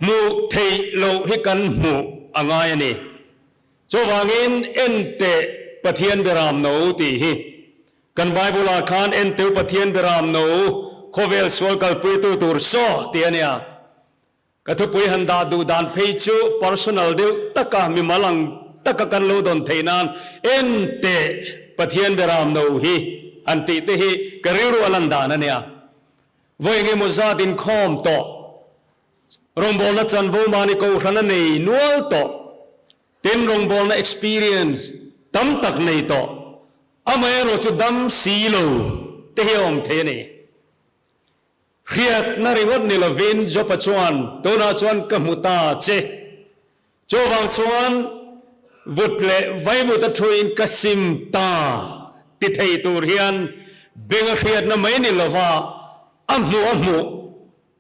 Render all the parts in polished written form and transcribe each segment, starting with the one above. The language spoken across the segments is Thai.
มูเทโลฮิกันมูอ่างไงนี่โจวางินเอ็นเตปะเทียนเบรามโนตีฮีกันไบเบิลคานเอ็นเตปะเทียนเบรามโนโคเวลสวลกัลปุยตูตูร์โซเตียเนียกระทุปุยหันดาดูดานเพจู personal เดียวตะกะมีมาลังตะกะกันโลดอนเทนานเอ็นเตปะเทียนเบรามโนฮีอันติเตฮีกระริรุอลันดานันเนียวันนี้มุซาดินคอมโตรงบอลนัดจันวูมานิโกขันนี่นัวโตเต็นรงบอลนัด experience ตั้มตักนี่โตอเมริกาจุดดำซีโลเที่ยวเทนี่เรียกนาริวัดนิลวินจบปัจจุบันตัวน่าจวนกับมุตาเจโจวังจวนวุฒิเลไว้วุฒิทวินกัสิมตาติเทตูเรียนเบงเรียดนั่นไม่นิลว่าอัมมู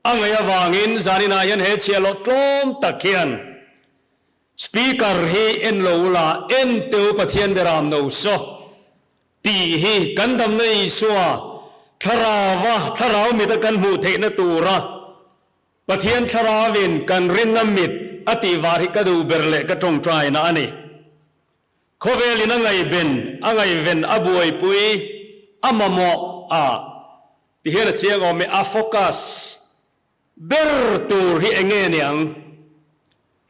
อังยาวางินจานินายันเฮเชียโลตรมตะเคียนสปีกเกอร์ฮีเอ็นโลลาเอ็นเตวปะเทียนเดรามโนโซตีฮีกันดำในสัวทราวะทราวมิตะกันหูเทนตูระปะเทียนทราวินกันรินนามิดอติวาริกดูเบรเลกตรงใจนานี่โคเวลินังไงเบนอังไงเวนอบวยปุยอามโมที่เห็นเชียงอเมอาโฟกัสเบอร์ตูฮีเองเงียง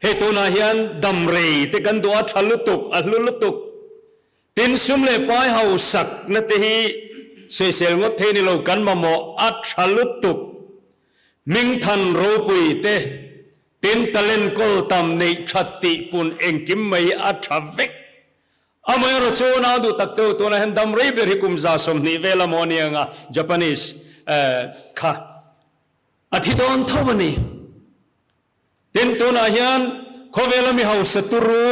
เฮตุนาฮิอันดัมเรย์ที่กันตัวทัลุตุกอัลลุตุกตินซุมเลปายเฮาสักนัตฮีเสียงดเทนิโลกันมาโมอัทัลุตุกมิงทันโรปุยเตตินตะเลนโกลตัมในชัดติปุนเองกิมไม่อัทเวกอเมริกานาดูตักเตวตัวนั้นดัมเรย์เบริคุมซาสมนิเวลามอนียงญี่ปุ่นิสค่ะอธิดอนทวันนี้เต็นตัวนาฮิอันเขาเวลามีเฮาสตุรู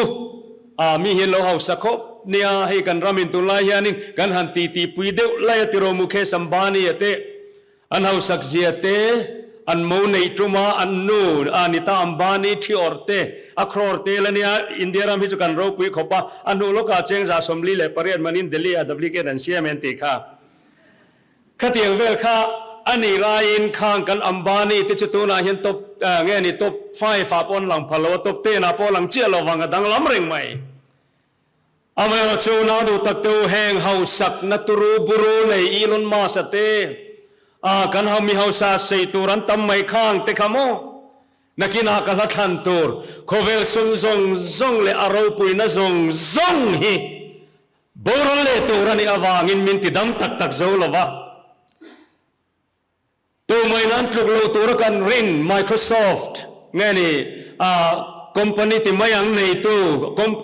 มีเห็นเราเฮาสักคบเนี่ยให้กันรามินตุลาฮิอันกันหันตีปุยเดวไล่ติโรมุเคสัมบานีเตอันเฮาสักเจียเตอันโมเนตุมาอันนูอานิตาอัมบานีที่อร์เตอัครอร์เตแล้วเนี่ยอินเดียรามิจุกันเราปุยขบปะอันนูโลกาเจงจาสมลีเลปเรียนมันอินเดลีอาดับลิเกดันเซียเมนติค่ะขัดเตียงเวลค่ะอันนี้รายนข้างกันอัมบานีที่จะตัวน่าเห็นตบเงี้ยนี่ตบไฟฟ้าปนหลังพะโลตบเตน่าปนหลังเจียเราวังกันดังล้ำเร่งไหมอเมริกาโจนาดูตักเตวแหงเฮาสักนัตรูบุรุในอีลอนมาสเตกันเฮามีเฮาซาเซตูรันตั้มไม่ข้างเตขโมนักนากันละทันตูร์โคเวลซงเลอารมปุยนะซงฮีบอร์เลตูรันอีอวางินมินติดัมตักโจลวะตัวไม่นั้นปลุกโลตัวกันริน Microsoft ไงนี่คอมพานีที่ไม่ยังในตัว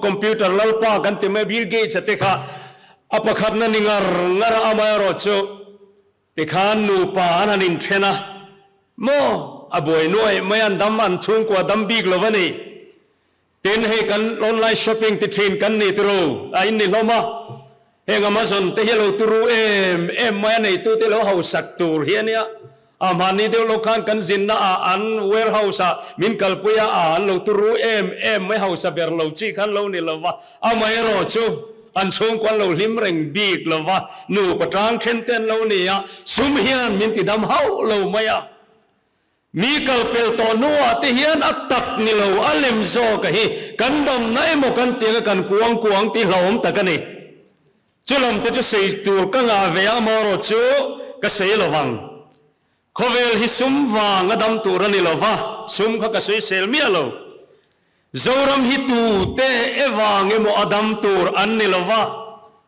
คอมพิวเตอร์ลัลปากันที่ไม่บิลเกตส์ที่ข้าอภัยนั้นนิงารอามาโรโชที่ข้านูปานันอินเทนะโมอบวยน้อยไม่อันดำมันชุ่มกว่าดำบิกลวันนี้เต็นให้กันออนไลน์ช้อปปิ้งที่เทรนกันนี่ตัวอินนี่ลมาเฮงอเมซอนที่เฮโลตัวไม่ในตัวที่เราเอาสักตัวเฮียเนี่ยมันนี่เดี๋ยวเราคันกันสินนะอันเวอร์เฮาส์มินกัลปุยอันเราตัวรู้ไม่เฮาส์เบอร์เราจีกันเรานี่เราว่าไม่รอชูอันชงกวนเราลิมเร่งบีกเราว่าหนูกระจังเช่นเต้นเราเนี่ยสุมเฮียนมินติดำเฮาเราไม่มีกัลเปลตนัวที่เฮียนอัตตักนี่เราอัลเลมโซกะฮีกันดำไหนโมกันเตียงกันกวงที่เราตะกันนี่จุลมที่จะเสียตัวกันอาเวียมารอชูก็เสียระวังโคเวลฮิซุมวางดำตัวนี่ละวะซุมเขาก็สวยเซลมีอะไรโจรมฮิตูเตเอวางโมอดัมตัวอันนี่ละวะ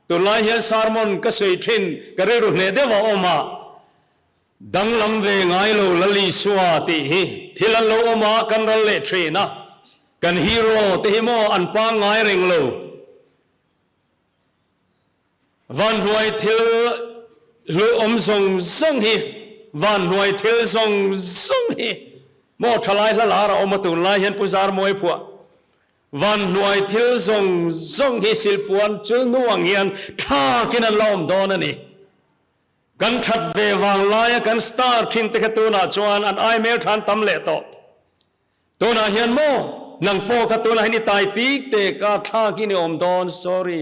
ตัวลายเฮสาร์มอนก็สวยทิ้งก็เรื่องเนี่ยเดี๋ยวออกมาดังลำเวงไงโลลลีสวาติฮิที่ละโลออกมากันรัลเลทรีนะกันฮีโร่ที่โมอันปังไงเริงโลวันรวยที่โลอมทรงฮีวันหน่วยเทลซงฮีโมทลายละลาเราเอามาตุนลายเห็นผู้สาวมวยผัววันหน่วยเทลซงฮีสิลปวนจุนวงเงียนท่ากินล้อมโดนนี่กันชัดเววางลายกันสตาร์ทิ้งตะกตัวน่าจวนอันไอเมลทันตำเละตัวน่าเห็นโมนังโปกตัวน่าเห็นตายตีเตะกาท่ากินอมโดน sorry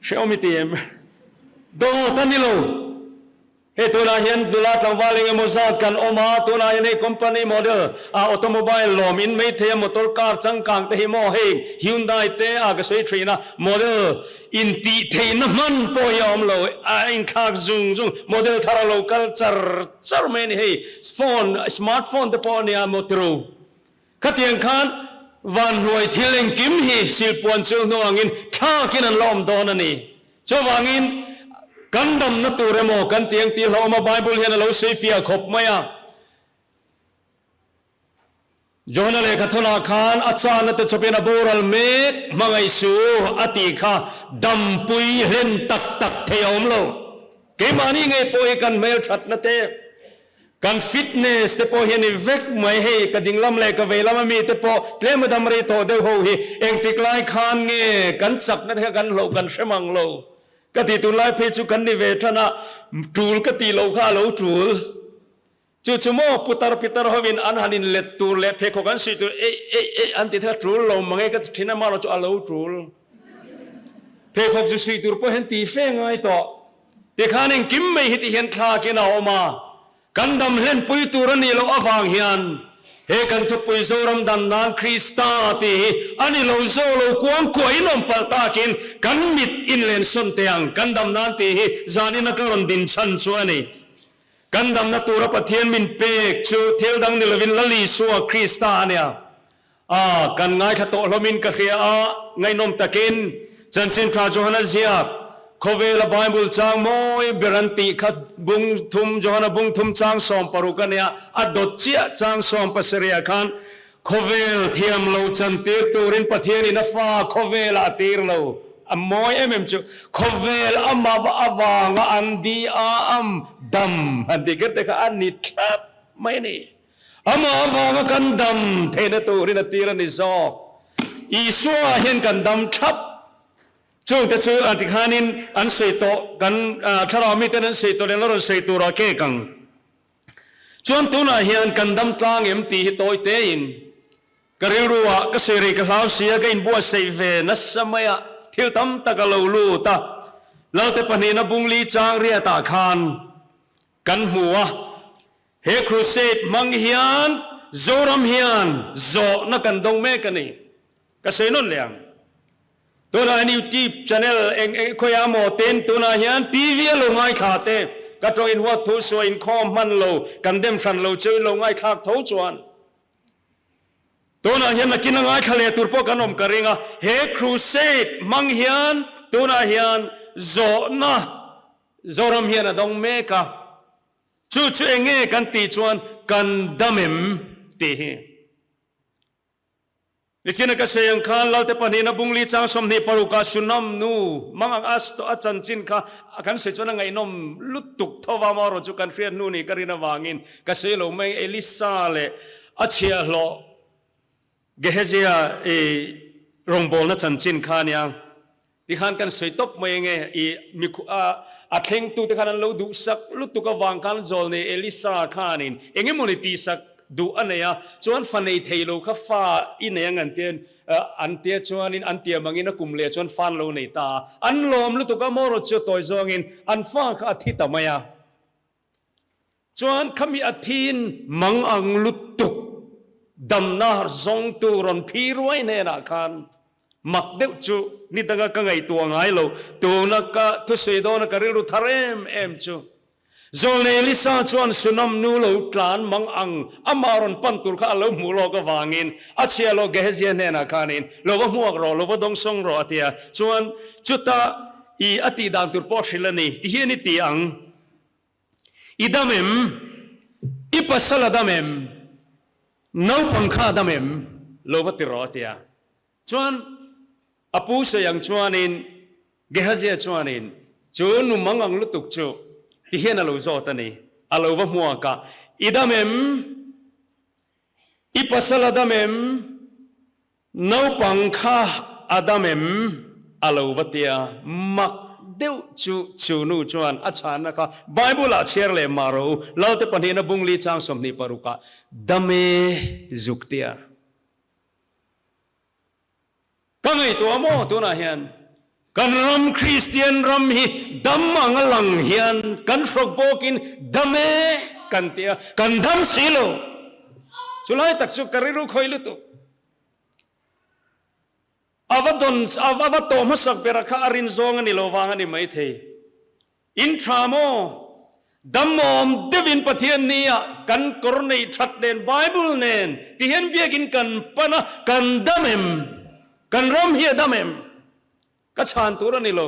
เชื่อมิตีเอ็มโดตันนี่โล ตัวนาเห็นดูแลทางวาลิงมอซาดกันออกมาตัวนาเห็นในคอมพานีโมเดลออโตโมบายลอมินไม่เทียมมอเตอร์คาร์จังกังเตหิโมเฮงฮิวไดเตอากสวยทรีนะโมเดลอินติเทนมันปอยอมโลอินคากซุงโมเดลทาราโลคัลจาร์เมนเฮโฟนสมาร์ทโฟนเตปอเนียมอเตอร์ขัดยังขันวันรวยที่เล่งกิมฮีสิลปวนเชิงนวังอินข้ากินันล้อมโดนนี่เจ้าวังอินกันดำนัตัวเรโมกันเตียงตีเรามาไบเบิลเห็นเราเซฟียขบไหมอ่ะโยนเลขธนาคารอาจารย์นั่นจะเป็นอบูรัลเมกมังไอสูอติข้าดำปุยเล่นตักเทียมโลเกมานี่ไงปอยกันเมลชัดนั่นเต้กันฟิตเนสเตปอเห็นเวกไม่ให้กระดิ่งลำเล็กเวลามันมีเตปอเลี้ยงมาดำรีโตเดาหูฮีเองติกลายคานเงกันสักนั่นเถอะกันโลกันเสมังโลกติตุลายเพชุกันนิเวทนะจูลกติโลข้าโลจูลจู่ชั่วโมงปุตตรปิตรหวินอันหันินเล็ดตูเล็ดเพคกันสิจูอันติเธอจูลโลมังเอกทินามาเราจะอาโลจูลเพคจะสิตูร์พอเห็นตีเฟงไงต่อแต่ข้านึงกิมไม่เห็นที่เห็นคลากินเอามากันดำเล่นปุยตูรนี่เราอฟังเฮียนเฮกันทุกปุยโซรมดันนานคริสตาตีอันนี้เราโซโลกวางกวยนมปัลตากินกันมิดอินเลนสุนเตียงกันดำนานตีจานินักรอนดินชันชัวนี่กันดำนัตัวรับเทียนมินเปกชูเทลดังนิลวินลลีสัวคริสตาเนี่ยกันง่ายขะโตลมินกะเขียไงนมตะกินจันสินทราโจฮันเซียขเวลไบเบิลจางมอยเบรันติขัดบุงทุมโจฮันบุงทุมจางสอมปรุกันเนี่ยอดดเจียจางสอมปัสเรียกันขเวลเทียมโลจันตีร์ตูรินปะเทียนินฟ้าขเวลอตีร์โลมอยเอ็มจูขเวลมาบอวางอันดีดำอันดีก็แต่ก็อันนี้ครับไม่นี่มาบวางกันดำเทนตูรินตีร์นิซอกอีสัวเห็นกันดำครับช่วงแต่ช่วงอันที่ขานินอันเสยโตกันถ้าเราไม่แต่นั้นเสยโตเรื่องเราเสยตัวเราแก่กันช่วงตัวน่ะเห็นกันดำกลางเอ็มตีโตเตยินก็เรียกว่าก็เสรีก็เขาเสียก็อินบัวเสยเวนัสมัยเที่ยวตั้มตะกะลูลูตาเราแต่ปนีนบุงลีจางเรียตาคานกันหัวเฮครูเซตมังเฮียนโซรมเฮียนโซนักกันดงเมกันนี่ก็เสยนุ่นเลี้ยงตัวนั้นยูทูบช่องเองคอยามอเต็นตัวนั้นเห็นทีวีลงไงขาเตะก็ตัวอินวัตถุสวยอินคอมมันโลกันเดิมฟันโลเจอลงไงขาท้องจวนตัวนั้นเห็นนักกินไงขาเลตุรพกันอมกระริงอ่ะเฮครูเซตมังเฮียนตัวนั้นเห็นโซนะโซรมเฮียนดงเมกะจู่เองกันตีจวนกันดำเอ็มตีดิฉันก็เสียงข้าเราแต่ปนีนบุงลีจางสมนิปรุกาสุนัมนูมังอัสโตอาจันจินข้ากันเสียจวนไงนมลุตุกทว่ามารู้จุกันเฟียนนูนี่กรินาวางินก็เสียลงไม่เอลิซาเลอาเชียโลเกเฮเซียรงบอลนัจันจินข้าเนี่ยที่ขันกันเสียตบไม่ไงมีอัดเฮงตูที่ขันเราดูสักลุตุกวางกันโจลเนี่ยเอลิซาข้านี่เองมันตีสักดูอันเนี้ยจวนฟันในเทโลข้าฟ้าอินเนียงันเตียนอันเตียจวนอันเตียมังอินกุมเลียจวนฟันโลในตาอันลมลุตุกามอรจตัวจวงินอันฟ้าข้าทิตามายาจวนขมีอธินมังอังลุตุกดำนาร์ซงตูรอนพีรวยเนนักขันมักเดวจูนี่ตั้งกังไงตัวไงโลตัวนักทุเสดนักเรื่องทาร์มจูโจเนลิซาชวนสุนัมนูโลกลานมังอังอามารอนปันตุรข้าโลมูโลกวางินอาเชียโลเกเฮเซียเนนักานินโลวมัวกรอโลวดงซงรอเตียชวนจุตาอีอติดันตุรปอชิลนีที่เฮนิตีอังอีดามิมอีปัสสลาดามิมนาวปังคาดามิมโลวติรอเตียชวนอปูเสยังชวนินเกเฮเซียชวนินจูนุมังอังลุตุกจูที่เห็นเราโจทย์นี่อาเราว่ามัวกะอิดามเอ็มอิปัสสลาดามเอ็มนาวปังคาอาดามเอ็มอาเราว่าเตียมักเดียวจูนูจวนอาจารย์นะคะไบเบิลอาเชียร์เลยมารู้เราแต่ปัญหาบุงลีจางสมนิปรุกะดามเอจุกเตียก็ไงตัวโมตัวน่ะเห็นก กันรำคริสเตียนรำฮีดำมังหลังเฮียนกันฟกโบกินดำเมกันเตียกันดำสิโลสุดท้ายตักสุกริรุคอยลุตุอาวดอนอาวโตมัสักเปรักอารินซองนี่โลวางนี่ไม่เทอินทรามอดัมมอมเดวินปะเทียนนี่กันกรณีชัดเด่นไบเบิลเน้นที่เห็นเบียกินกันปะนะกันดัมเอ็มกันรำเฮียดัมเอ็มก็ชานตัวนี่โล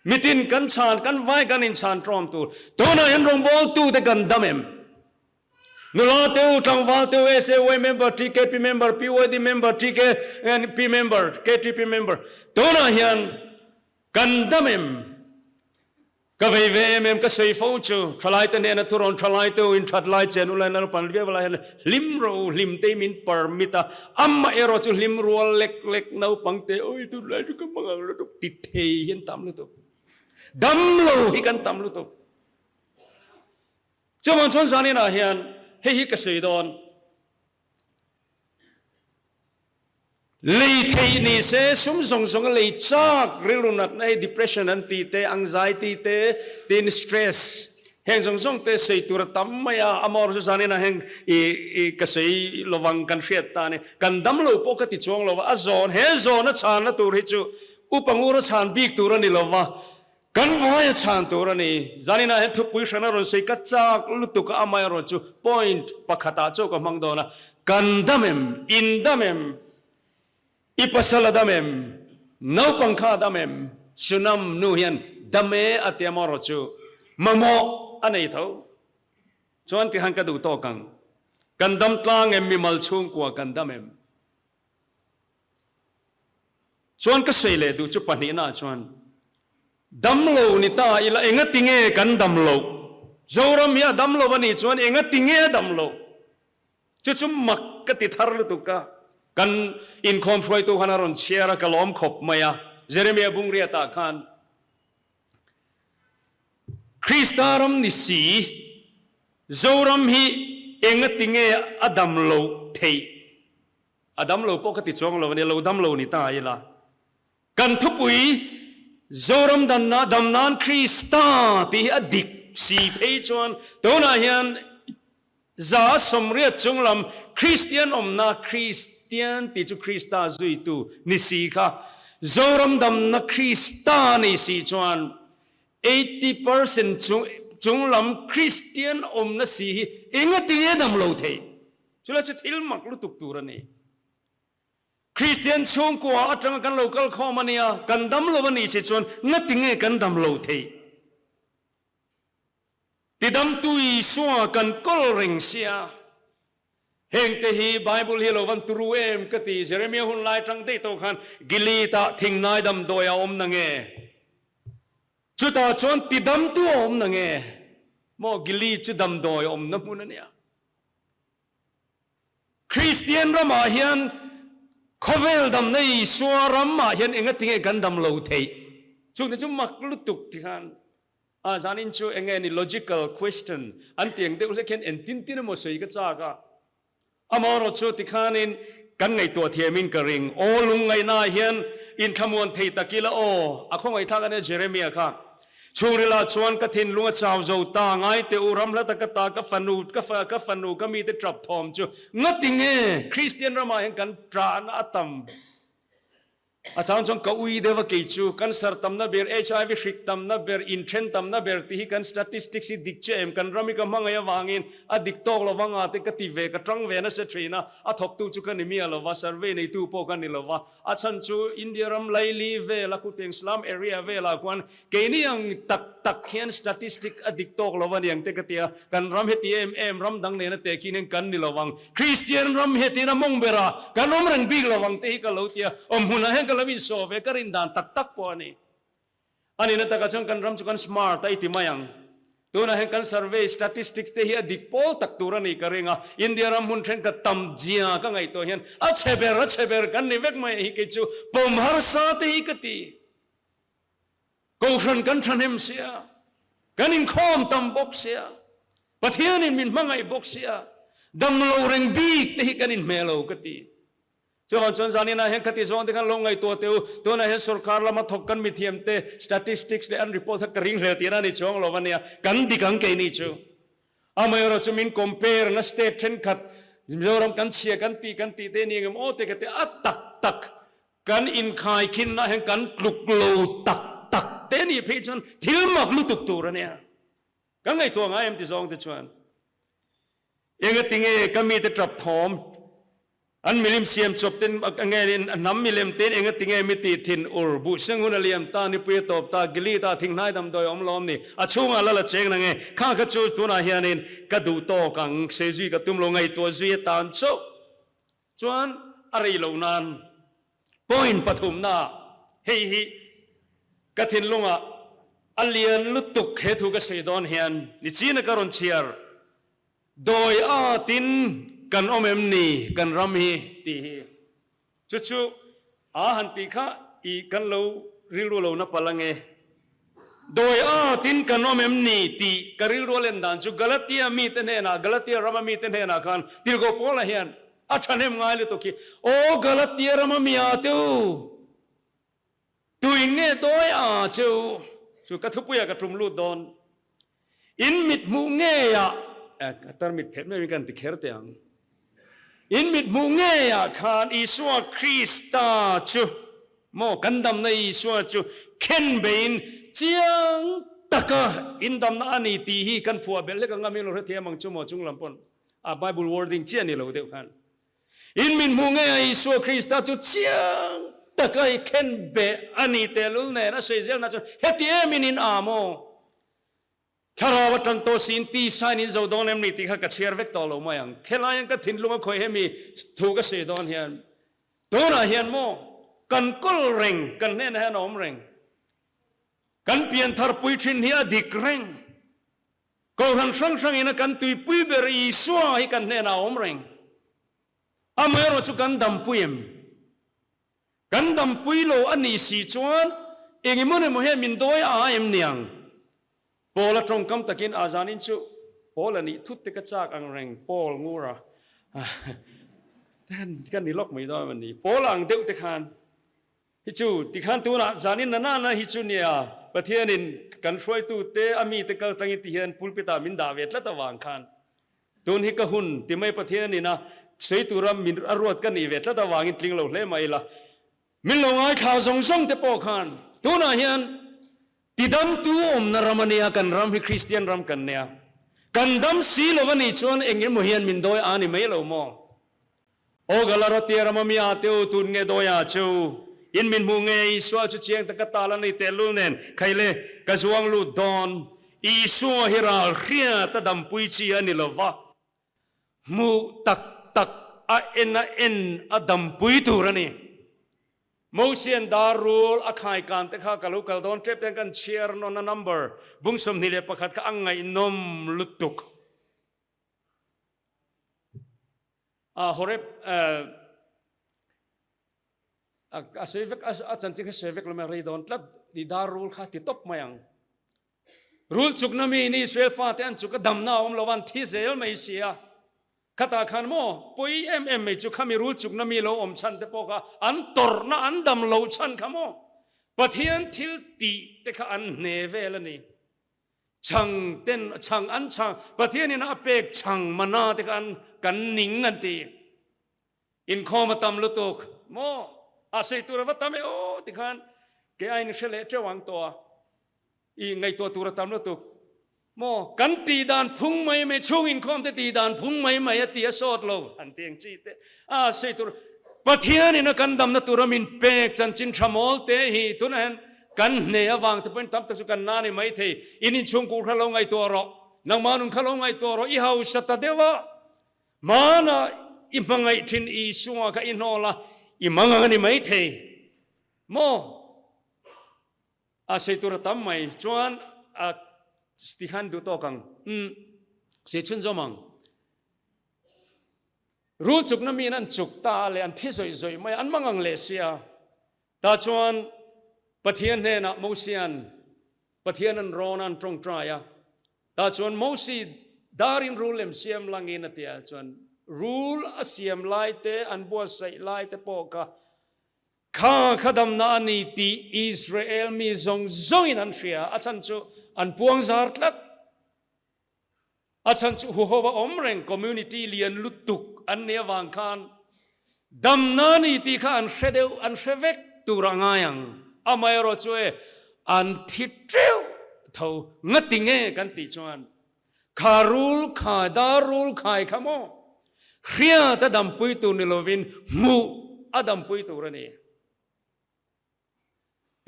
มิตินกันชานกันไว้กันอินชานตรอมตัวนั้นเห็นรงบอลตัวแต่กันดัมเอ็มนุลาเตวทางวาเตวเอเซวเมมเบอร์ทีเคพีเมมเบอร์พีวดีเมมเบอร์ทีเคพีเมมเบอร์เคทีพีเมมเบอร์ตัวนั้นเห็นกันดัมเอ็มก็เวเมมก็เซฟฟูจูทลายตัวเนี่ยนะทุรนทลายตัวอินทลายเจนุลายนั่นปันเรียบร้อยลิมโรลิมเตมินปาร์มิตาอัมมาเอโรจูลิมรัวเล็กเล็กนาปังเตโอ้ยตุลายจุกมังลุตุติเทยันตามลุตุดัมโลฮิกันตามลุตุเจ้ามันชนสานี่นะเฮียนเฮียก็เสียดอนลีเทนี่เสสุมสงลีจากเรื่องนัดใน depression นันตีเต anxiety เต stress เฮงสงเตเสียตัวตั้มไม่อะอมอร์สุสานี่นะเฮงอีก็เสียระวังกันเสียตานี่กันดัมโลปกติช่วงเราว่าจอนเฮจอนชานตัวริจูอุปงุรชานบีกตัวนี่เราว่ากันว่าชานตัวนี่จานี่นะเห็นทุกผู้ชนะรถเสียกัจจากลุตุกอามายรถจู point ปักขตาโจก็มังโดนะกันดัมเอ็มอินดัมเอ็มอิปัสลาดามเอ็มนาวปังคาดามเอ็มสุนัมนูเฮียนดามเออติยามารจูมะโมอันนี้เท่าจวนที่หันกระดูโตกันดัมกลางเอ็มมีมัลชุงกว่ากันดัมเอ็มจวนก็เสียเลยดูจุปนิน่าจวนดัมโลนิตาอิละเองติงเอกันดัมโลโจรมีดัมโลวันนี้จวนเองติงเอดัมโลจุมักกติทารุตุกะกันอินคอมฟลอยตัวขนาดนั้นเชียร์กล้อมขบมาอะเจเรมียบุงเรียตาขันคริสตารมนิสีโจรมฮีเองติงเออดัมโลเทอดัมโลปกติจงโลวันนี้โลดัมโลนี่ตายละกันทุบุยโจรมดันนาดัมนานคริสตาที่อดิกสีเพยจวนตัวนั้นเห็นจาสมเรียจงลำคริสเตียนนาคริสเตียนที่จุคริสตาจุยตูนิสีค่ะโจรมดัมนาคริสตานิสีจวน80% จงลำคริสเตียนนาสีเองก็ตีดัมโลเทจุลจะทิลมักลุตุกตูระนี่คริสเตียนชงกว่าอัตรังกันโลกัลข้อมันเนี่ยกันดัมโลวันนี้สิจวนนัดติงเอกันดัมโลเทติดำตุยสัวกันกอลเริงเสียเฮงเตฮีไบเบิลฮีโลวันตรูเอ็มกติเจเรมียหุ่นไล่ทั้งเตโตขันกิลีตาทิ้งนายดำโดยอมนังเอจุดตาชวนติดำตัวอมนังเอโมกิลีจุดดำโดยอมน้ำมุนเนี่ยคริสเตียนรามาเฮียนคเวลดำในสัวรามาเฮียนเองก็ทิ้งกันดำโลเทช่วงที่จุมักลุตุกที่ขันอาจารย์อินชูเองนี่ logical question อันเตียงเด็กเล็กเห็นเอ็นตินตินโมสุยก็จ้ากะอามารถชูติขานินกันไงตัวเทียมินกระริงโอลุงไงนาเฮียนอินขมวนเทตะกิละโออะคงไงทางกันเจเรมียค่ะชูริลาชวนกทินลุงเจ้าเจ้าตาไงเตอุรัมละตะกตากฟันูก็มีแต่จับทอมจูงัดติงเอคริสเตียนรามาเห็นกันตราณอัตมอาจารย์จงกวีเดวกิจูกันสารตำนับเบอร์ HIV สิกตำนับเบอร์อินเทรนตำนับเบอร์ที่กันสถิติสิดิกเจมกันรามิกมังเอวางินอดิกโตกลวังอาติกติเวกตรังเวนัสเทรีนะอทบตูจุกันนิมีอลวะสารเวในตูโปกันนิลวะอาจารย์จูอินเดียรัมไลลีเวลักุเตงสลามเอเรียเวลากวนเกนี่ยังตักเขียนสถิติอดิกโตกลวันยังเตกเตียกันรัมเฮตีเอ็มรัมดังเนนเตกินกันนิลวังคริสเตียนรัมเฮตีนะมงเบรากันอมรังบิกลวังเตหิกลาวเตียหุนาเฮกันลวินโซเวกรินดานตักปอนี่อันนี้นั่นตะกัจงกันรัมจุกันสมาร์ตไอติมายังตัวนั้นเห็นกัน survey statistics เตะดิกโพลตักตัวนี่กระเริงอ่ะอินเดียรัมหุ่นเทนกับตัมจียก็ไงตัวเห็นอัจฉริกันนี่เวกไม่ฮิกิจูปมหาสาติฮิกติกูชันกันชันเฮมเสียกันอินคอมตัมบกเสียปะเทียนินมินมังไงบกเสียดัมโลเริงบีกเตะกันอินเมโลกติ ช่วงจนสานี่นะเห็นคติสอนที่ขันลงไงตัวนั้นเห็นสุรการละมาถกกันมีเทียมเต statistics เดอันรีพอร์ตกระริ่งเหลือตีนั่นนี่ช่วงเราวันนี้กันดิกังเกนี่ช่วอามาเราจะมิน compare นะ state เช่นขัดเรารำกันเชียกันตีเตนี่ก็โอ้เตกเตอัตตักกันอินคายคินนะเห็นกันกลุกโลตักเตนี่พี่ชนที่มักลุตุกตัวเนี่ยกันไงตัวง่ายมันที่สองที่ชวนเองก็ติงก็มีแต่จับทอมอันมิลิมเสียมจบเต็นไงน้ำมิลิมเต็นเองก็ติงมิติทินอุรบุเชงหุนเลียมตานิปุยตบตากิลีตาทิ้งนายดำโดยอมล้อมนี่อาช่วงอะไรละเจงนั่งไงข้าก็จูตัวน่าเฮียนินก็ดูโตกังเซจุยก็ตุ้มลงไงตัวจุยตานโซจวนอะไรเหล่านั้นพอยน์ปฐุมนาเฮ้ยก็ทิ้งลงอ่ะอันเลียนลุตุกเหตุก็เสียดอนเฮียนนี่จีนก็รอนเชียร์โดยอาตินกันอมเอ็มนี่กันรำฮีตีจู่ๆอาหันติข้าอีกันเราริลเรานับพลังโดยอาตินกันอมเอ็มนี่ตีกันริลเราเล่นดันจู่กาลาตียมีเตนเฮนะกาลาตียรำมีเตนเฮนะกันตีโกโพลาเฮียนอาชันเอ็มง่ายเลยตุกี้โอ้กาลาตียรำมีอาตูอิงเนี่ยตัวจู่กระทุบปุยกระทุมลูดดอนอินมิดมุงเงียตอนมิดเพชรไม่มีการติดเขียนแต่ยังอินมิดมุงเงียขานอิสวาคริสตาจูโมกันดำในอิสวาจูเข็นเบนเจียงตะกะอินดำนานีตีฮีกันผัวเบลเล็กงามิโลเทียมังจุโมจุงลำปนBible wording เจียนี่เราเดียวกันอินมิดมุงเงียอิสวาคริสตาจูเจียงตะกะเข็นเบอันนี้เตลุลเนี่ยนะเสียเซลนะจูเฮติเอมินินอาโมข้าราวัตันโตสินตีสายนินจะโดนเอ็มนิติข้าก็เชียร์เวกตอลมาอย่างแค่ลายังก็ทิ้งลุงก็คอยให้มีถูกก็เสียดอนเฮียนตัวน่ะเฮียนโมกันกุลเร่งกันเน้นให้น้อมเร่งกันเปลี่ยนทาร์ปุยชินเฮียดิกเร่งก็หันช่างอินะกันตุยปุยเบรีสัวให้กันเน้นน้อมเร่งอเมริกากันดำปุยมกันดำปุยโลอันนี้สีจวนเองมันเหมือนมินโดยอาเอ็มเนียงพอละตรงคำตะกินอาจารย์นิชูพอละนี่ทุติกจากอังเร่งพอลงูระท่านกันนี่ล็อกไม่ได้มันนี่พอละอังเดียวติขันฮิจูติขันตัวน่ะอาจารย์นี่นั่นฮิจูเนี่ยประเทศนินกันช่วยตัวเตอมีตะกัลตั้งอิติเฮียนพูลปิตามินดาเวทละตะวางขันตัวนี้ก็หุ่นที่ไม่ประเทศนี่นะใช้ตัวรำมินอรวดกันอีเวทละตะวางอินทลิงเราเล่ไม่ละมินลงไอ้ข่าวส่งเตปอขันตัวน่ะเฮียนติดดำตัวอมนารามเนียกันรำให้คริสเตียนรำกันเนี่ยกันดำสีโลวันนี้ชวนเองยังมุเฮียนมินโดยอานิไม่โลโมโอกาลารตีรามมีอาเตวตุนเงโดยอาชูอินมินมุเงยสวาจุเชียงตะกตาลันในเตลุเนนใครเล่กระทรวงลูดอนอีสวาฮิราเรียตะดำปุยชีอันนี้ละวะมูตักเอ็นอดำปุยตูระนี่โมเสียนดารูลอคายการแต่ข้ากะลุกะดอนเทปแต่กันเชียร์นนนัมเบอร์บุ้งสมนิเลปะขัดข้างไงนมลุตุกฮอเรบอาศัยเวกอาจารย์จิกเสวกลมารีดอนลัดดีดารูลข้าติดตบมายังรูลจุกนามีนี่สเวลฟาเตอันจุกดำนาอมลวันที่เซลไม่เสียข้าตาขันโมปุยไม่จุกขามีรู้จุกนามีโลอมชันเตปอกะอันตอร์น่ะอันดำโลชันขโมปะเทียนทิลตีเตข้าอันเนเวลนี่ช่างเต้นช่างอันช่างปะเทียนนี่นะเป็กช่างมานาเตข้าอันกันนิ่งกันตีอินคอมาตำลุตุกโมอาศัยตัววัตตามโอเตข้าแกไอ้นี่เฉลเจวังตัวอีไงตัวตำลุตุกโมกันตีดานพุ่งไม่ช่วงอินคอมแต่ตีดานพุ่งไม่ตีสอดโลอันเตียงจีเตเสยตัวปะเทียนี่นะกันดำนะตัวรามินเป็กจันจินทรามอลเตหีตัวนั้นกันเนียวางแต่เป็นตั้มตะจุกันนานี่ไม่เทอินิช่วงกูขลงไอตัวรอนางมานุนขลงไอตัวรออีเฮาสัตเดวะมานะอิมังไอทินอีสัวกับอินโนละอิมังอันนี่ไม่เทโมเสยตัวตั้มไม่จวนสติขันดูโตกังเสียชุนจมังรู้จุกน้ำมีนั่นจุกตาเลยอันที่สวยๆไม่อันมังอังเลเซียตาชวนปะเทียนเนนะโมเซียนปะเทียนนั้นรอนันตรงตรายตาชวนโมซีดารินรูเลมเซียมลังอินเตียชวน rule asiam lai te an bua sai lai te po ka kha khadam na ani ti Israel mi zong in an ria achan chu an puang zar tlat achan chu huhova omreng community lian lutuk an ne wang khan dam na ni ti kha an shedeu an shevek turangayang amay ro chue an thitreu tho ngatinge kan ti chuan kharul kha darul khai khamo khria ta dam pui tu nilovin mu adam pui tu rani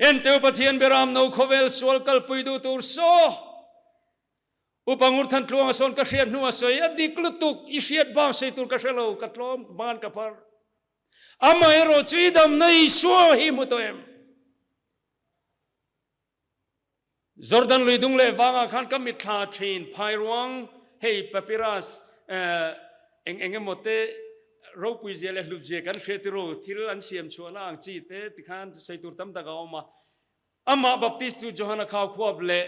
enteu pathian beram no khovel sol kal pui du tur so upangur than tluang son ka hriat nu asoi adik lutuk I hriat bang sei tur ka hrelo ka tlom man ka par amay ro chui dam nei so hi mutoem Jordan luidung le wanga khan ka mitha thin phairuang hei papyrus engemote ro puizia le luje kan fetiro thil an siam chuana ang chi te tikhan seitur tam ta gaoma ama baptist tu Johanna khaw khwab le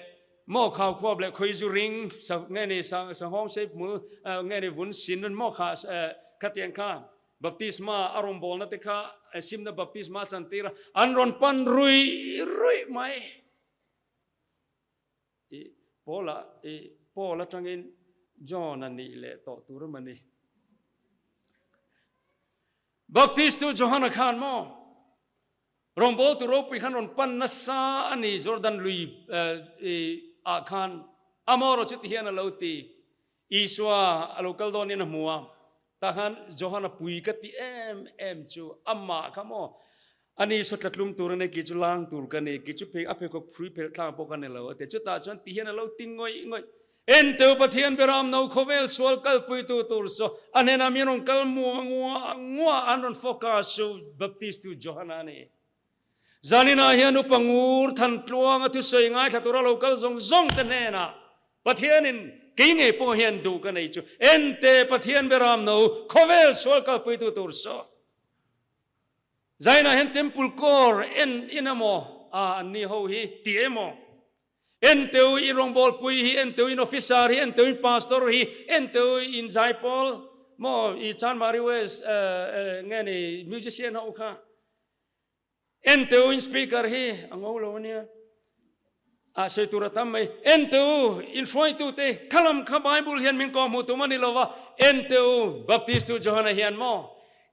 mo khaw khwab le khoizu ring sa nge ni sa hong sei mu nge ni vun sin mo kha khatian kha baptisma arom bol na te kha simna baptisma chantira anron pan rui mai Paula tangin John ani le to turmani Baptist tu Johanna khan mo rombo tu ropi khan ron pan na sa ani Jordan lui a khan amoro chit hian a loti iswa local don in muwa ta khan Johanna pui ka ti em chu amma khamo ani sotlatlum turane ki chulang tur kane ki chu pe ape ko free pe tlang po kane lo te chu ta chon ti hian lo tingoi enteu pathian beram no khovel sol kal pui tu tur so anena miron kal ngwa anon focus so baptist tu Johanna ne zanina hian upangur than tluang atu sei ngai thatura local zong tanena pathian in kinge po hian du kane chu ente pathian beram no khovel sol kal pui tu tur so Zaina hen temple core inamo ni ho hi tiemo enteu in rongbol pui hi enteu in officer hi enteu in pastor hi enteu in zaipol mo I chan mariwes ngani musician ho kha enteu in speaker hi angolo nia a seturatam mai enteu in foi tu te kalam kha bible hian min ko mu tu mani lova enteu baptist tu Johanna hian mo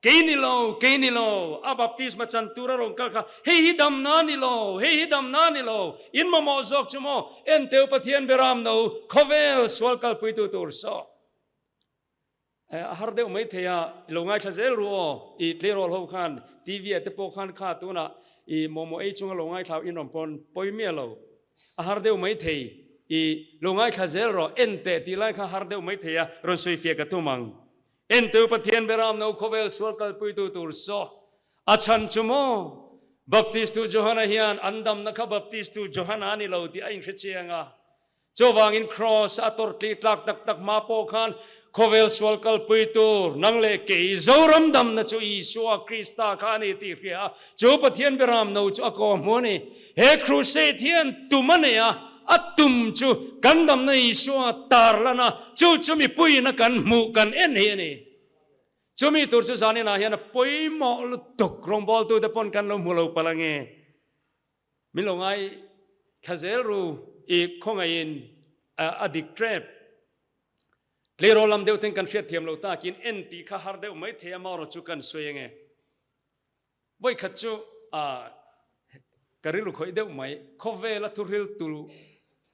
Keinilo a baptisma chantura rong ka hei hidam nani lo in mo zok chumo enteu pathian beram no khovel swal kal puitu tur so har deu mai theya longai thazel ruo I tlerol ho khan TV ate po khan kha tuna I momo ei chung longai thau in rom pon poimelo har deu mai thei I longai thazel ro ente ti lai kha har deu mai theya ron soi fia ka tumang enteu pathian beram no khovel swal kal puitu tur so achan chumo baptist tu Johanna hian andam na kha baptist tu Johanna ni lo ti ain khchianga chowang in cross ator tli tlak tak ma po khan khovel swal kal puitu nangle ke zoram dam na chu Isua Krista khani ti ria chu pathian beram no chu ako moni he crusade hian tumania atum chu kandam na Isua tarlana chu mi pui na kan mu kan en he ni chumi tur chu zani na hian poi mo lu tok rong bol tu de pon kan lo mu lo palange milongai khazel ru I khongain adik trap lero lam deu ten kan fiat thiam lo ta kin enti kha har deu mai thea ma ro chu kan soyenge voi khachu karilu khoi deu mai khovela turil tu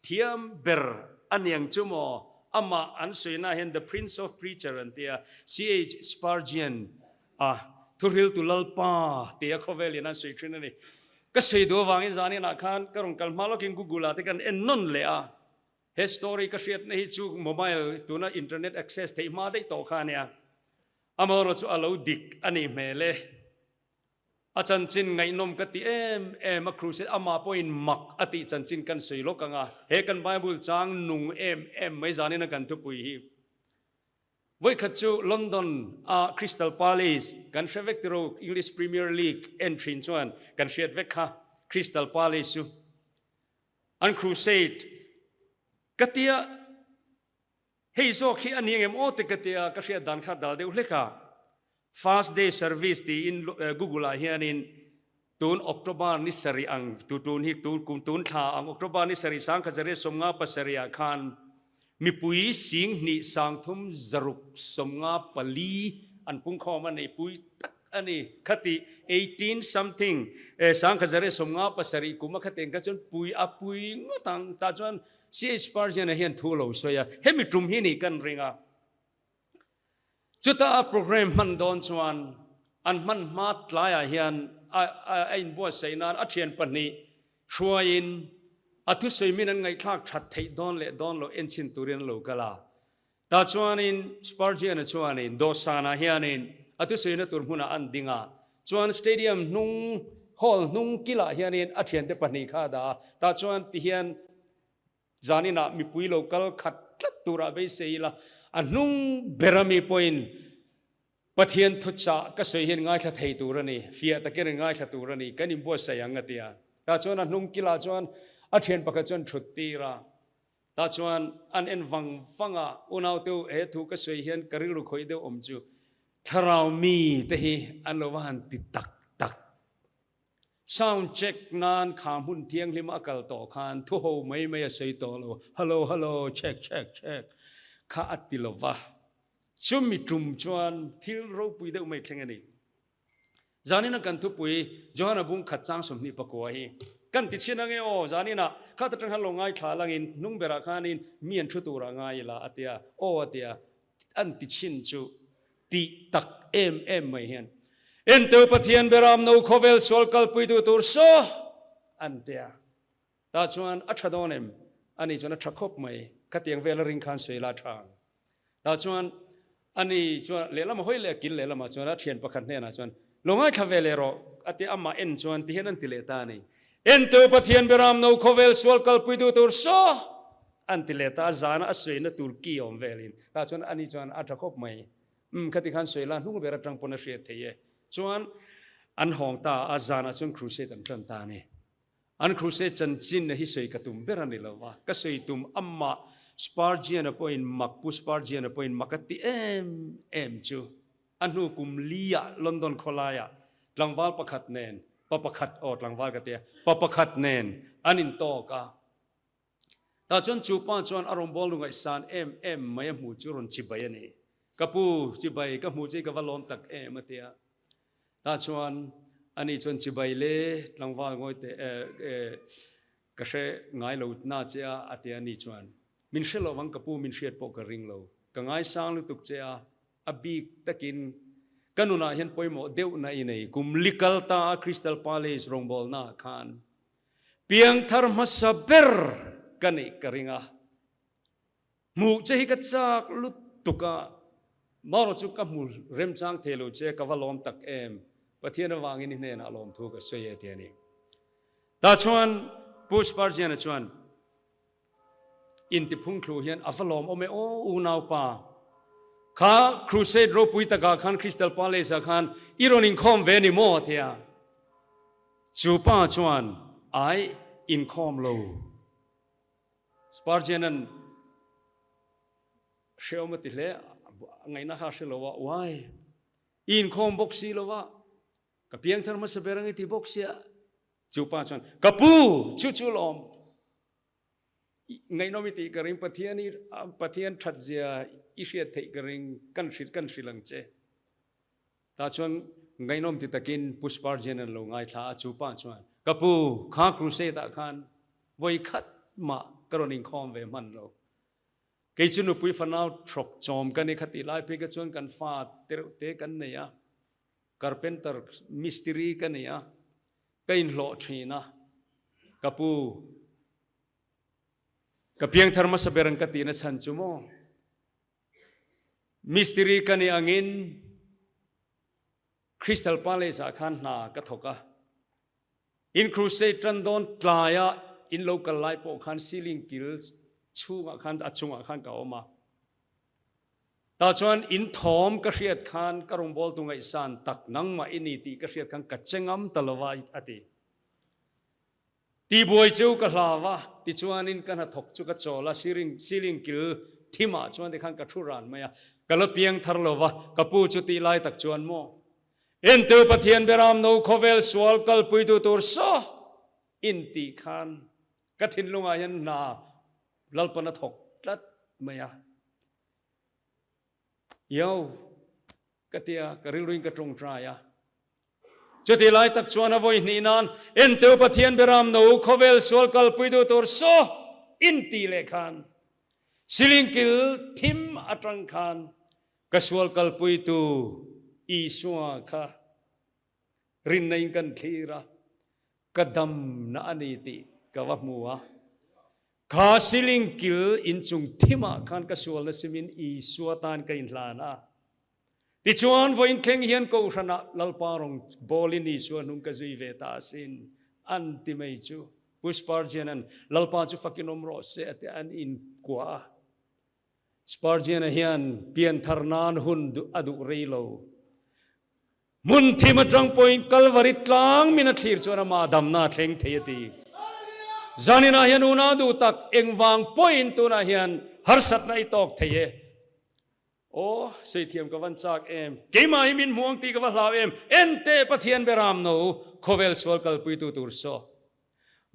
thiam ber aniang chumo ama ansuina hen the prince of preacher and tia CH Spurgeon turil tu lalpa tia khoveli na sei trinani ka sei do wangi zani na khan karong kalmalo kin gugula te kan en non le history ka hriat na hi chu mobile tuna internet access te ma dei to khania amoro chu alo dik ani mele achan chin ngai nom ka ti em a cruise ama point mak ati chan chin kan sei lo kanga he kan bible chang nung em mai zani na kan tu pui hi voi khachu London Crystal Palace kan shevek tiro English Premier League entry chuan kan hriat vekha Crystal Palace chu an crusade katia hei zo khi ani ngem o te katia ka ria dan kha dal deuh hleka fast day service ti in Google a hian in tun October ni sari ang tun hi tun tha ang October ni sari sang khajare somnga pasaria khan mi pui sing ni sang thum zaruk somnga pali an pung kho man nei pui tak ani khati 18 something sang khajare somnga pasari kuma khateng ka chon pui apui ngotang ta chon si Spurgeon hian thu lo soya hemi tum hi ni kan ringa chuta program man don chuan an man mat laya hian ain bo sainan athian pani hruain athu soimin an ngai thak that thei don lo enchin turin lo kala ta chuanin Spurgeon chuanin dosana hianin atu soina tur huna an dinga chuan stadium nung hall nung kila hianin athian te pani kha da ta chuan ti hian zanina mi pui local khat tura be seila anung berami point pathian thucha ka soi hian ngai tha thei turani fia ta ker ngai tha turani kanim bo sayang atia ta chuan anung kila chuan athian pakha chuan thutti ra ta chuan an en wanga unau tu he thu ka soi hian karil ru khoi de omchu tharau mi te hi an lo wan ti tak tak sound check nan kham hun thiang lim akal to khan thu ho mai a sei to lo hello check kha atilova chumi tum chuan thil ro pui de mai thleng ani zanina kan thu pui johana bung khachang somni pakwa hi kan ti china nge o zanina kha ta tang halo ngai thla langin nung bera khanin mian thu tura ngai la atia an ti chin chu ti tak em mai hian en te pathian beram no khovel sol kal pui tu tur so antia ta chuan athadonem ani chuna thakop mai khatiang vel ring khan seila thang ta chuan ani chuan lelama hoi le kin lelama chuan thian pakhan ne na chuan longai thavele ro ati amma en chuan ti hen an ti le ta ni en te pathian beram no khovel sol kal pui tu tur so antileta zana asweina turki om velin ta chuan ani chuan athakop mai khati khan soila hnung bera tang pona hriat theye chuan an hong ta azana chuan crusade an tlan ta ni an crusade chan chin na hi soi katum berani lawa ka soi tum amma Spurgeon point makpu Spurgeon point makati em chu anu kum lia London kholaya tlangwal pakhat nen papakhat or tlangwal ka te papakhat nen anin to ka ta chuan chu pa chuan arom bol lungai san em mai mu chu ron chibai ani kapu chibai ka mu che ka valom tak matia ta chuan ani chuan chibai le tlangwal ngoi te ka she ngai lo na cha atia ni chuan min shelo wang kapu min shiat po ka ring lo ka ngai sang lu tuk cha abik takin kanuna hian poimo deu na inei kum likal ta Crystal Palace rongbol na khan piang thar masaber kani karinga mu che ka chak lu tuka maro chu ka mu rem chang thelo che ka valom tak em pathian wangin ne na lom thu ka soye te ni ta chuan push Spurgeon chuan in ti phung thlu hian avalom ome o unau pa kha crusade ro pui taka khan Crystal Palace khan ironing khom ve ni mo thia chu pa chuan ai in khom lo Spurgeon an sheomati le ngai na kha shelowa why in khom boxi lowa ka piang thar ma saberang ti boxia chu pa chuan kapu chu lom ngai nomiti karing pathian thajia ishiat thei karing kan shri lang che ta chuan ngai nom ti takin Spurgeon an lo ngai thla chu pa chuan kapu kha crusade ta khan voi khat ma karoning khom ve man lo ke chunu pui fanau throk chom kan e khati lai pe ka chuan kan fa te kan ne ya carpenter mystery kan ne ya kain lo thina kapu kapiang tharma saberang katina chan chumo mystery kani angin Crystal Palace khan na ka thoka in crusade trandon tlaya in local life po khan ceiling kills chunga khan achunga khan ka oma ta chuan in thom ka hriat khan karong bol tungai san tak nangma ini ti ka hriat khan ka chengam talawa ati ti boy cheu ka hlawa ti chuan in kana thok chu ka chola ceiling kil ที่มาชวนที่ขันกระทุรานไม่กะละเพียงทารลวะกะปูจุติไลตักชวนโมเอ็นเตอปะเทียนเบรามโนโคเวลสวลกัลปุยตูตูร์โซอินตีขันกะทินลุงอายันนาลลปนทกรัดไม่เย้ากะเตียกะริรุยกะตรงตรายจุดที่ไล่ตักชวนเอาไว้นี่นานเอ็นเตอปะเทียนเบรามโนโคเวลสวลกัลปุยตูตูร์โซอินตีเลขันสิลิงกิลทิมอัตรังขันกสวลกัลปุยตูอีสัวค่ะรินในกันคีระกระดำนาอันนี้ติกวะมัวข้าสิลิงกิลอินจุงทิมาขันกสวลนสิมินอีสัวตานกันลานะติจวนวันเข่งเฮียนกูชนะลลปารองบอลินีสัวนุงกจุยเวตาสินอันติไม่จูพุชปาร์เจนันลลปาจูฟักินอมโรเสตอันอินกว่าสปาร์เจนเฮียนเปลี่ยนทารนานหุ่นอดุเรโลมุนที่มาจังปอยกัลวาริตลางมินาทีร์จวนมาดำนาเทงเทียตีจานินาเฮียนอุนาดูตักเอ็งวางปอยตัวนาเฮียนฮาร์สัตนาอิตอกเทียโอ้เสียเทียมกับวันจากเอ็มเกมาฮิมินห่วงตีกับวันลาวเอ็มเอ็นเตปะเทียนเบรามโนโคเวลสวลกัลปุยตูตูร์โซ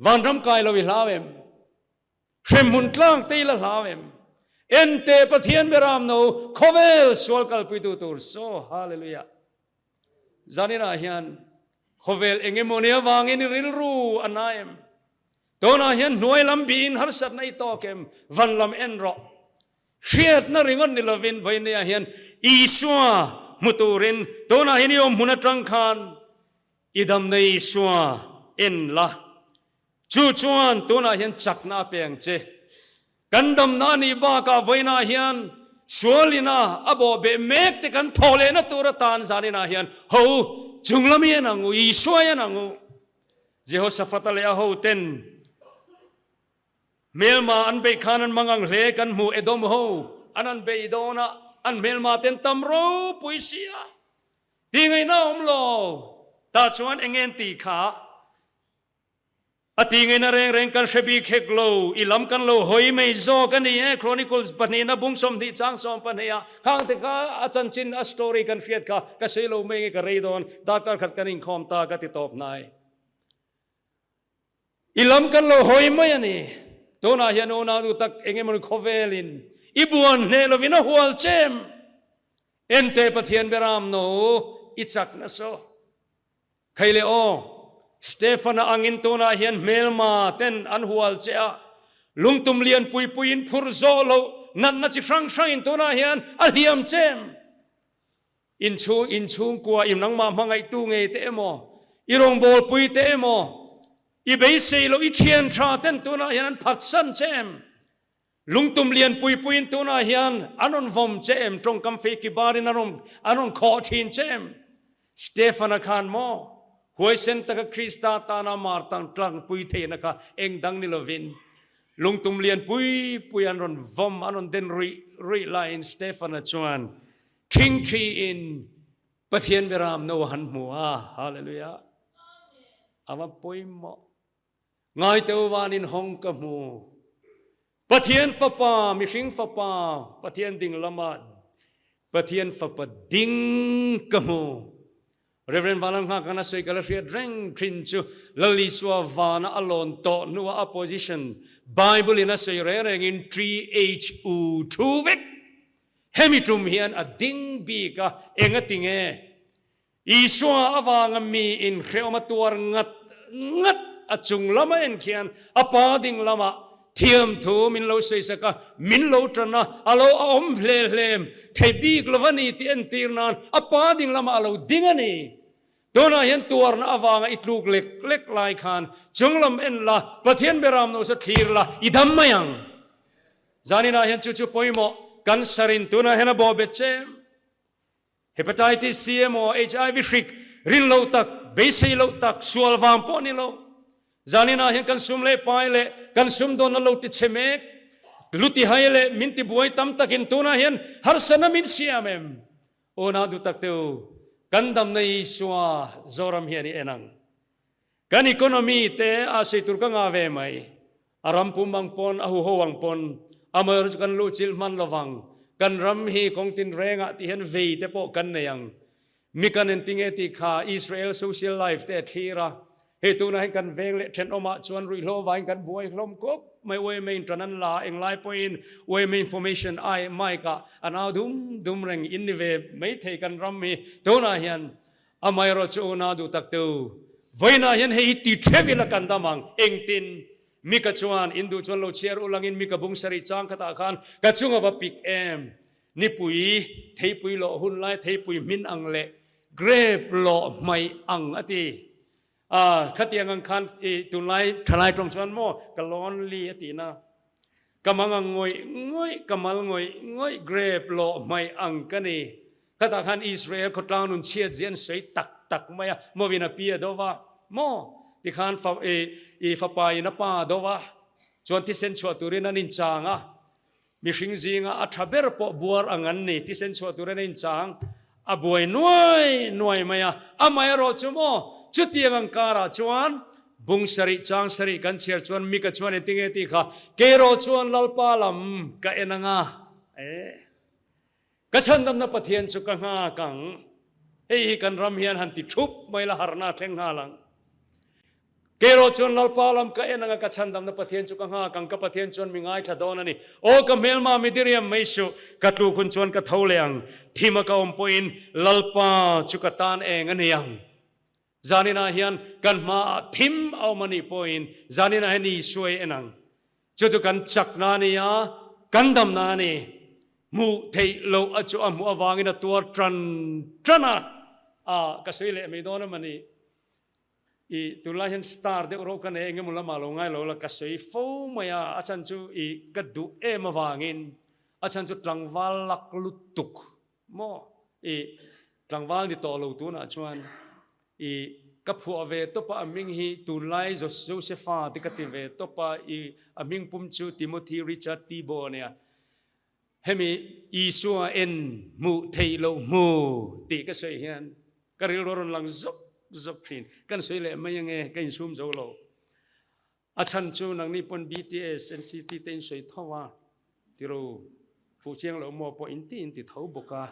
วันรำกายเราวิลาวเอ็มเชมมุนกลางตีละลาวเอ็มเอ็นเตปะเทียนเบรามโนโคเวลสวลกัลปุยตูตูร์โซฮาเลลูยาจานินาเฮียนโคเวลเองเอโมเนียวางอินริลรูอันนาเอ็มตัวนาเฮียนหน่วยลำบีนฮาร์สัตในตอกเอ็มวันลำเอ็นรอเชียดนาริงอนนิลวินไว้เนี่ยเฮียนอีสัวมุตูรินตัวนาเฮียนยมมุนจังคานอิดำในอีสัวเอ็นละจูจวนตัวนาเฮียนจักนาเปียงเจกันดำนานีบ้ากาไว้นาเฮียนสวลินาอบอเบเมกติกันทอเลนะตัวตานจานินาเฮียนโฮจุงละมีนังูอีสัวยนังูเจโฮสฟัตเลอาโฮเต็นเมลมาอันเบคานันมังเลกันมูเอดอมโฮอันนั้นเบยดอนะอันเมลมาเต็นตัมโรปุยเสียตีไงน้าอมโลตาชวนเองเงินตีขาอติไงนาเร่งกันเชบีเคกโลอิลำกันโลหอยไม่โซกันนี่ครอนิคอลส์ปนีนะบุ้งสมดีจางสมปนียข้างแต่ข้าอาจารย์จินอัสตอรี่กันเฟียดข้ากเซโลไม่กันเรดอนตาการขัดกันอินคอมตากติตอบนายอิลำกันโลหอยไม่ยันนี่ตัวนาเฮียนโอนาดูตักเองมันโคเวลินอิบวนเนลวินาหัวเจมเอ็นเตปะเทียนเบรามโนอิจักนะโซใครเลโอสเตฟานาอังอินตัวนาเฮียนเมลมาเต้นอันหัวเจ้าลุงตุมเลียนปุยปุยอินพุรโซโลนั่นน่ะจิฟรังชัยอินตัวนาเฮียนอัลเฮียมเจมอินชูงกัวอิมนังมามังไอตูเงเตโมอิรงบอลปุยเตโมอีเบสเซโลอีเทียนทราเต้นตัวนาเฮียนพัดสันเจมลุงตุมเลียนปุยปุยอินตัวนาเฮียนอันนวมเจมตรงกัมเฟกิบารินอันนขอทีนเจมสเตฟานาคานโมหวยเซนตะกคริสตาตานามาร์ตังกลางปุยเทนะคะเองดังนิลวินลุงตุมเลียนปุยอันนวมอันนเดนรีไลน์สเตฟานาจวนทิงทรีอินปะเทียนเบรามโนหันมัวฮาเลลูยาอามาปุยโมง่ายเตวานินฮองกะมูปะเทียนฟ้าป่ามิชิงฟ้าป่าปะเทียนดิ่งละมาปะเทียนฟ้าป่าดิ่งกะมูเรเวนวาลังฮากานาสวยกาลเรียดเร่งทรินจูลลิสวาวานาอลอนโตนัวอโพซิชันไบเบิลอินาสวยเร่งอิน 3HU ทูวิกเฮมิตุมเฮียนอดิ่งบีกะเองติงเออีสวาอวางมีอินเขอมาตัวงัดอจุงลามาเอ็นเขียนอปาดิงลามาเทียมทูมินโลเซสกะมินโลตรนะอโลอมเพลเลมเทบีกลวานีที่เอ็นตีร์นานอปาดิงลามาอโลดิงอันนี้ตัวนั้นเห็นตัวนั้นอวางอิตลูกเล็กลายคานจงลำเอ็นละประเทศเบรามโนสทีร์ละอิดัมมายังจานินาเห็นจู่ๆปอยโมกันสรินตัวนั้นเห็นบอบเบเชมเฮปาไตติสซีเอ็มโอHIVฟิกรินโลตักเบสิโลตักสวลวามปอนิโลจานินาเห็นกันซุมเล่ไปเล่กันซุมโดนโลติเชเมกลุติไฮเล่มินติบวยตัมตักินตัวนั้นเห็นฮาร์สนามินเซียเมมโอนาดูตักเตวกันดำในสัวจอรัมเฮียนี่เอนังกันอีโคโนมีเตอาศัยตุรกังอาเวไหมอารัมปุมังปอนอาหูโฮวังปอน amar kan lu chil man lawang kan ram hi kong tin renga ti hen vei te po kan ne yang mi kan en tinge ti kha Israel social life te thira he tu na kan veng le then oma chuan rui lo wain kan buai hlom kop mai we main tranan la eng lai point we main information ai mai ka anau dum reng in ni ve mai thei kan ram mi tu na hian amai ro chu na du tak tu voina hian he ti thevila kan damang eng tin mi ka chuan indu chuan lo chiar ulangin mi ka bung sari chang khata khan ka chunga va pik em ni pui thei pui lo hun lai thei pui min ang le grape lo mai ang ati khatiang ang khan tun lai thalai trom chuan mo ka lon li ati na kamang ngoi kamal ngoi grape lo mai ang kani khata khan Israel ko tawn un chia jian sei tak maya mo vina pia dova mo ti khan fa pa ina pa dova chuan ti sen chua turin an in changa mi hring zinga a thaber po buar angan ni ti sen chua turin in chang a buai nuai maya a mai ro chumo chutiang ang kara chuan bung sari chang sari kan chiar chuan mi ka chuan tinge ti kha ke ro chuan lalpa lam ka enanga ka chandam na pathian chu ka nga kang ei kan ram hian han ti thup mai la harna thleng nga lang kero chon lalpalam ka enanga ka chandam na pathian chu ka nga kang ka pathian chon mi ngai thadon ani o ka melma midiriam maisu ka tu kun chon ka tholeang thima ka om point lalpa chu ka tan eng aniang zanina hian kan ma thim au mani point zanina hani suai enang chu tu kan chakna ni ya kan dam na ni mu thei lo achu amu awangina tuar trana ka soile me dona mani tulai hen star de ro kan enge mula malo ngai lo la ka soi fo maya achan chu kadu e mawangin achan chu tlangwal lak lutuk mo tlangwal ni to lo tu na chuan ka phu ave to pa aming hi tulai Josepha de ka ti ve to pa aming pum chu Timothy Richard Tibo ne hemi isua en mu thei lo mu ti ka soi hian ka ril ron lang zop thin kan soile mayang kan sum zo lo achan chu nang ni pon BTS NCT ten soi thawa tiro fu chiang lo mo po in ti thau boka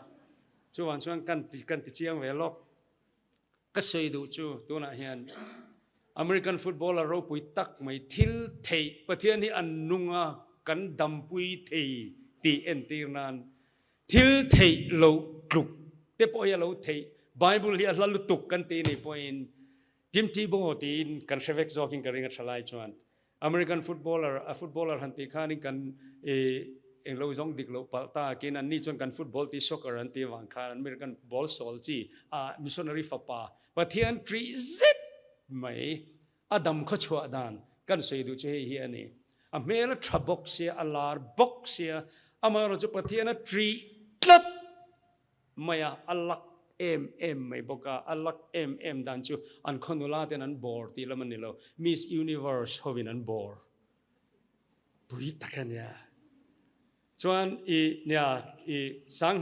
chuan kan ti chiang ve lok ka soi du chu tu na hian American footballer ro pui tak mai thil thei pathian hi an nunga kan dam pui thei ti en tir nan thil thei lo kluk te po ya lo thei Bible li alalu tuk kan ti ni point Tim Tebow tin kan shevek joking ka ringa thalai chuan American footballer han ti khani kan eng lo jong dik lo palta kin an ni chon kan football ti soccer an ti wang khan American ball sol chi missionary fapa pathian tree zit mai adam kho chwa dan kan sei du che hi ani a mel thabok se alar box se amaro chu pathian tree tlat maya alak em mai boka alak em dan chu an khonula ten an bor ti laman nilo Miss Universe hovin an bor pui takanya chuan sang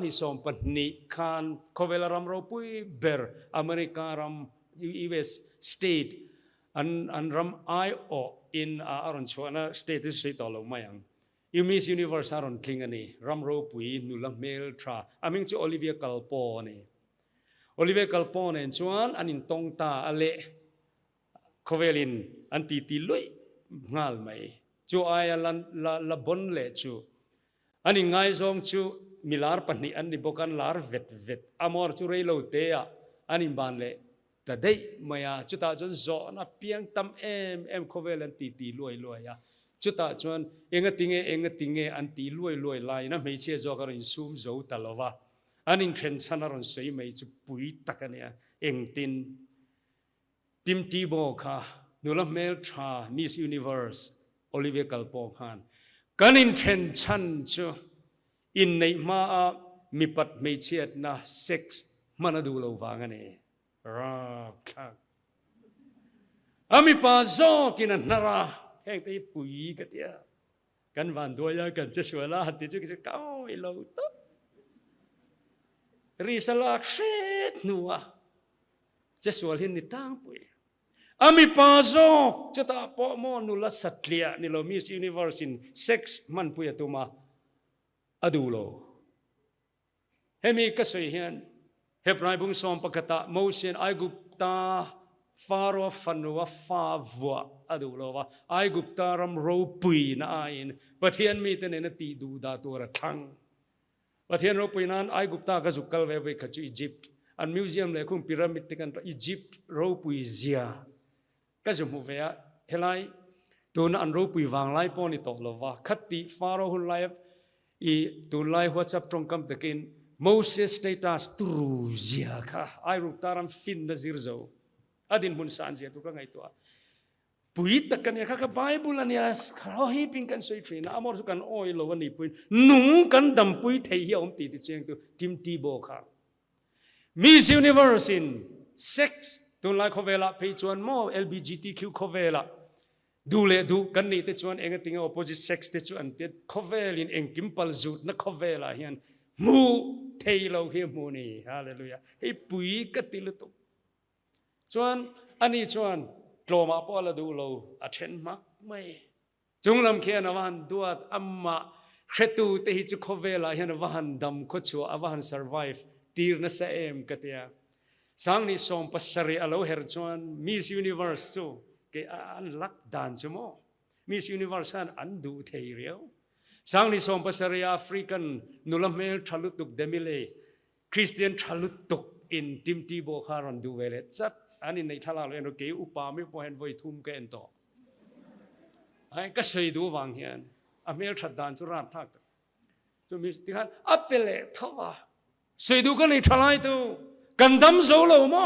ni som patni khan kovelaram ro pui ber America ram US state an ram IO in aron chuana state is sei tolo mayang Miss Universe aron klingani ramro pui nulam mel tra aming chu Olivia Calpone chuan anin tongta ale Kovelin anti lui ngal mai chu aya la bon le chu ani ngai zong chu milar pani an ni bokan lar vet amor chu reilo te a anin ban le ta dei maya chu ta jon zo na piang tam em Kovelan ti loi ya chuta chuan enga tinge anti loi lai na mei che zo karin sum zo talova anin thren chanaron sei mei chu pui takania eng tin Tim Tebow kha nula mel tha Miss Universe Olivia Calpone khan kanin thren chan chu in nei ma mi pat mei chiat na sex manadu lo wangane ra kha ami pa zo kinan nara heng te pui ka tia kan van doya kan che swala ti chu ki kau I lo to ri salak shet nuwa che swal hin ni tang pui ami pasok chata po mo nula satlia nilo Miss Universe in sex man puya tuma adulo hemi kasoy hian hebrai bung som pakata motion ai gupta faro fanwa favwa adulo wa ai gupta ram ro pui na ain pathian mi ten na ti du da to ra thang pathian ro pui nan ai gupta ka zukal ve khachu Egypt an museum le khum pyramid te kan Egypt ro pui zia ka zumu ve helai tun an ro pui wang lai pon ni to lova khati faro hun lai I tun lai whatsapp trong kam takin Moses status turu zia kha ai ru taram fin na zirzo adin mun san zia tu ka ngai to pui takan ya ka bible ania kho hi ping kan soi thin amor su kan oi lo ni pui nung kan dam pui thei hi om ti ti cheng tu tim ti bo kha Miss Universe in sex tun lai khovela pe chuan mo LGBTQ khovela du le du kan ni te chuan eng ting opposite sex te chuan te khovel in eng kimpal zut na khovela hian mu thei lo hi mu ni hallelujah hei pui ka til tu chuan ani chuan tloma pola du lo athen mak mai chunglam khian awan duat amma khretu te hi chu khovela hian awan dam kho chu awan survive tir na sa em katia sang ni som pasari alo her chuan Miss Universe chu ke an lak dan chu mo Miss Universe an du thei riau sang ni som pasari African nulamel thalutuk demile Christian thalutuk in timti bo kharon du vele chat ani nei thala le no ke upa mi po hen voi thum ke ento ai ka sei du wang hian amel that dan chu ram thak chu mi tikhan apele thawa sei du ka nei thalai tu kandam zo lo mo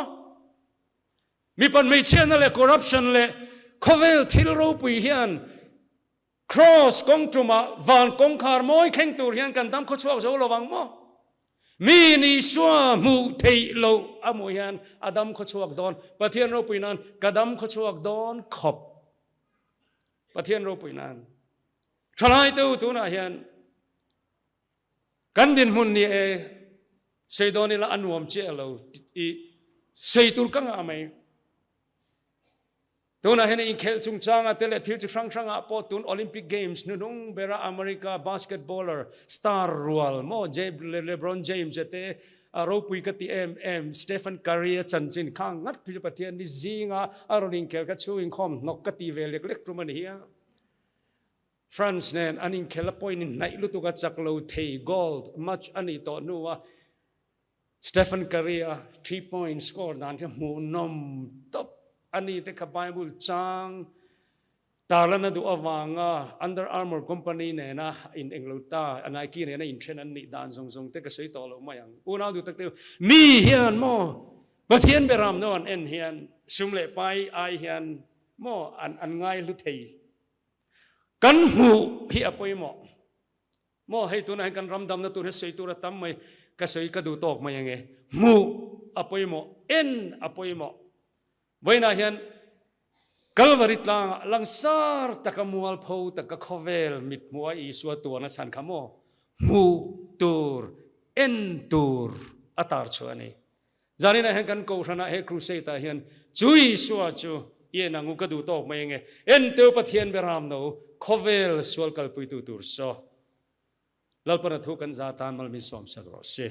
mi pan me chen le corruption le khovel thil ro pui hian cross kong truma van kong khar moi kheng tur hian kandam kho chuak zo lo wang mo mi ni shwa mu thei lo amo hian adam kho chuak don pathian ro pui nan kadam kho chuak don khop pathian ro pui nan thalai tu na hian kan din mun ni e seidoni la anuam che lo I seitur kang amai tuna hen in khel chung changa tele thil chi sang sang a po tun Olympic Games nung bera America basketballer star rual mo LeBron James ate aro pui ka ti Stephen Curry chanchin khang ngat phi pathian ni zinga aroning khel ka chu in khom nok ka ti ve lek truman hi France nen anin khel point in nai lu tu ka chak lo thei gold much ani to nuwa Stephen Curry 3 point score dan ke mu nom top ani te ka Bible chang tarlana du awanga Under Armour company ne na in Engluta anai ki ne na in train an ni dan zong zong te ka sei to lo mayang una du tak te mi hian mo pathian beram no an en hian sumle pai ai hian mo an ngai lu thei kan hu hi apoi mo hei tu na kan ram dam na tu ne sei tu ra tam mai ka sei ka du tok mayang e mu apoi mo en apoi mo Voina hian Calvarit lang sar takamual pho takakhovel mit mua I suwa tu na san khamo mu tur en tur atar chuani zani na hen kan ko thana he crusade ta hian chui suwa chu ye na ngu ka du tok mai nge en teu pathian beram no khovel swal kal pui tu tur so lalpana thu kan za tan mal mi som sagro se